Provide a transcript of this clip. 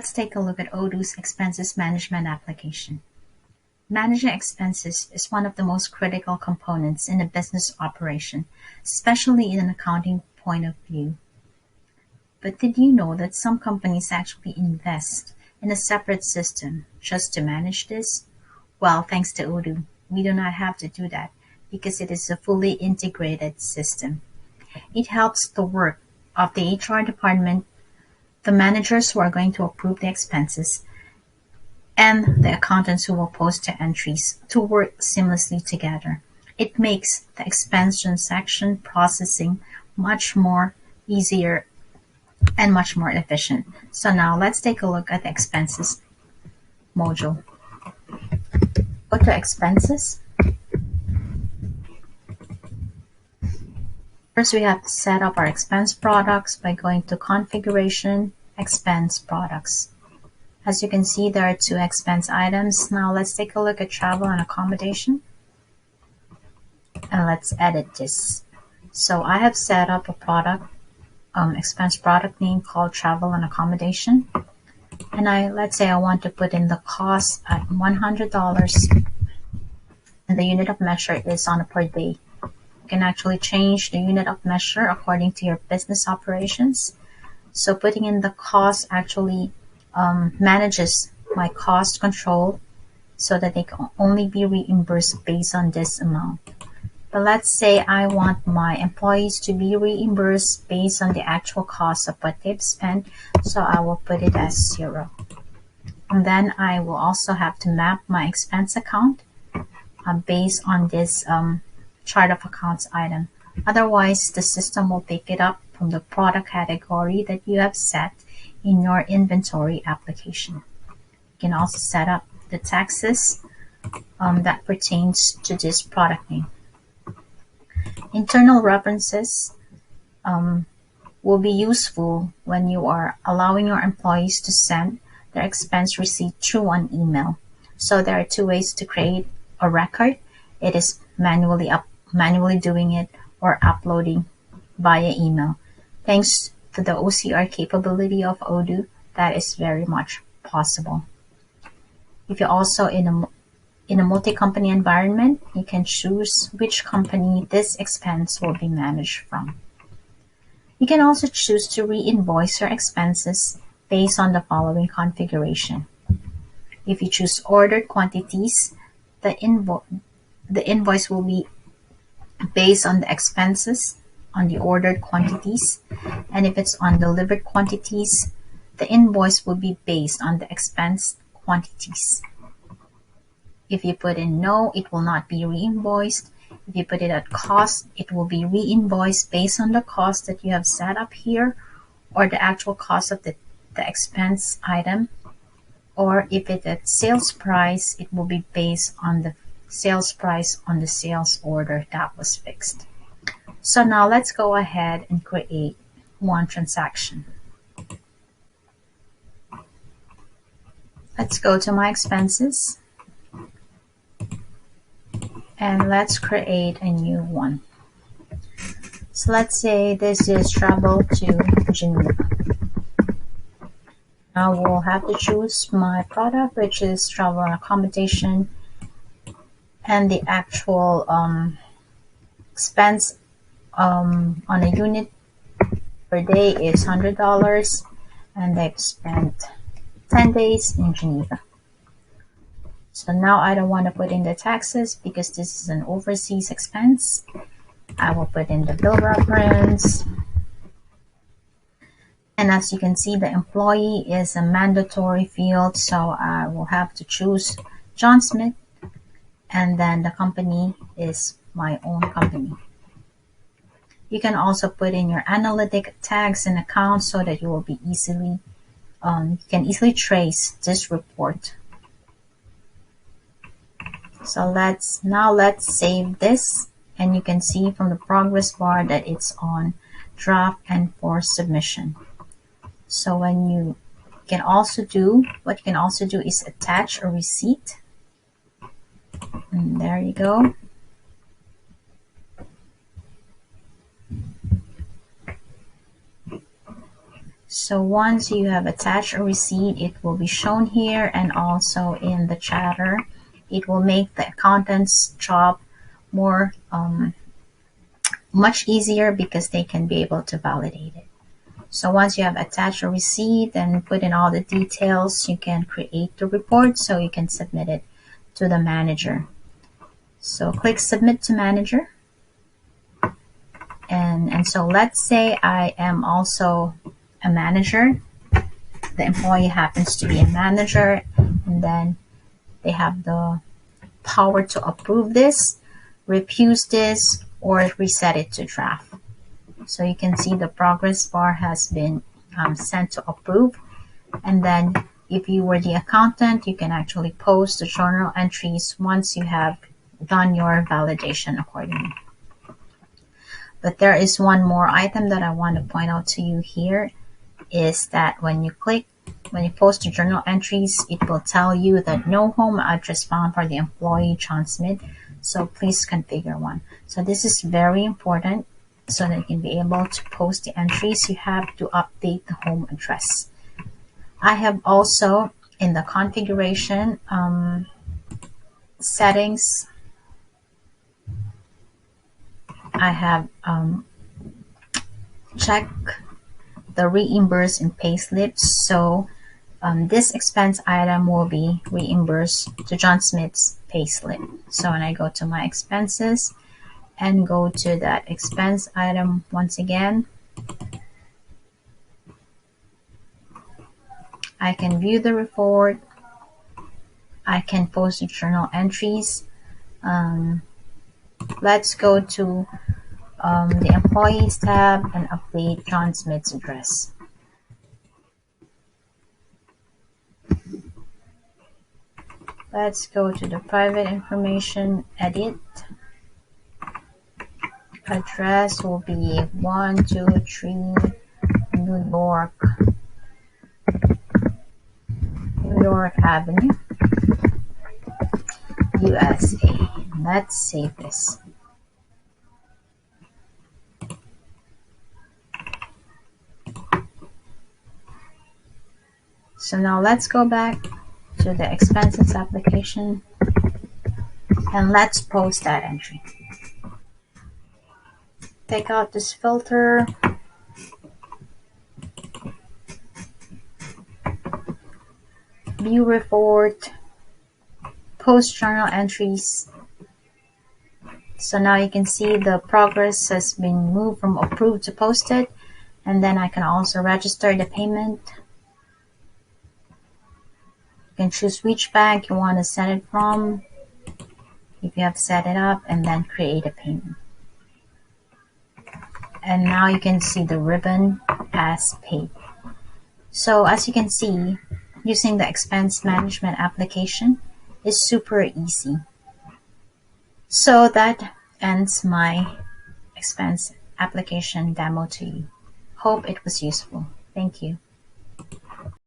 let's take a look at Odoo's expenses management application. Managing expenses is one of the most critical components in a business operation, especially in an accounting point of view. But did you know that some companies actually invest in a separate system just to manage this? Well, thanks to Odoo, we do not have to do that because it is a fully integrated system. It helps the work of the HR department, the managers who are going to approve the expenses, and the accountants who will post the entries to work seamlessly together. It makes the expense transaction processing much more easier and much more efficient. So now let's take a look at the expenses module. Go to expenses. First, we have to set up our expense products by going to configuration, expense products. As you can see, there are two expense items. Now let's take a look at travel and accommodation. And let's edit this. So I have set up a product, expense product name called travel and accommodation. And let's say I want to put in the cost at $100 and the unit of measure is on a per day. You can actually change the unit of measure according to your business operations. So putting in the cost actually manages my cost control so that they can only be reimbursed based on this amount. But let's say I want my employees to be reimbursed based on the actual cost of what they've spent, so I will put it as 0. And then I will also have to map my expense account based on this chart of accounts item. Otherwise, the system will pick it up from the product category that you have set in your inventory application. You can also set up the taxes that pertains to this product name. Internal references will be useful when you are allowing your employees to send their expense receipt through an email. So there are two ways to create a record. It is manually doing it or uploading via email. Thanks to the OCR capability of Odoo, that is very much possible. If you're also in a multi-company environment, you can choose which company this expense will be managed from. You can also choose to re-invoice your expenses based on the following configuration. If you choose ordered quantities, the invoice will be based on the expenses on the ordered quantities. And if it's on delivered quantities, the invoice will be based on the expense quantities. If you put in no, it will not be re-invoiced. If you put it at cost, it will be re-invoiced based on the cost that you have set up here or the actual cost of the expense item. Or if it's at sales price, it will be based on the sales price on the sales order that was fixed. So now let's go ahead and create one transaction. Let's go to my expenses and let's create a new one. So let's say this is travel to Geneva. Now we'll have to choose my product, which is travel and accommodation, and the actual expense on a unit per day is $100, and they've spent 10 days in Geneva. So now I don't want to put in the taxes because this is an overseas expense. I will put in the bill reference. And as you can see, the employee is a mandatory field, so I will have to choose John Smith. And then the company is my own company. You can also put in your analytic tags and accounts so that you will be you can easily trace this report. So let's save this, and you can see from the progress bar that it's on draft and for submission. So what you can also do is attach a receipt. And there you go. So once you have attached a receipt, it will be shown here and also in the chatter. It will make the accountant's job more much easier because they can be able to validate it. So once you have attached a receipt and put in all the details, you can create the report so you can submit it to the manager. So click Submit to Manager. And so let's say I am also a manager. The employee happens to be a manager, and then they have the power to approve this, refuse this, or reset it to draft. So you can see the progress bar has been sent to approve. And then if you were the accountant, you can actually post the journal entries once you have done your validation accordingly. But there is one more item that I want to point out to you here, is that when you post the journal entries, it will tell you that no home address found for the employee John Smith. So please configure one. So this is very important. So that you can be able to post the entries, you have to update the home address. I have also in the configuration settings, I have checked the reimburse in payslips. So this expense item will be reimbursed to John Smith's payslip. So when I go to my expenses and go to that expense item once again, I can view the report. I can post the journal entries. Let's go to the Employees tab and update John Smith's address. Let's go to the private information, edit. Address will be 123 New York Avenue, USA. Let's save this. So now let's go back to the expenses application and let's post that entry. Take out this filter. View report. Post journal entries. So now you can see the progress has been moved from approved to posted. And then I can also register the payment. You can choose which bank you want to send it from if you have set it up, and then create a payment. And now you can see the ribbon as paid. So as you can see, using the expense management application is super easy. So that ends my expense application demo to you. Hope it was useful. Thank you.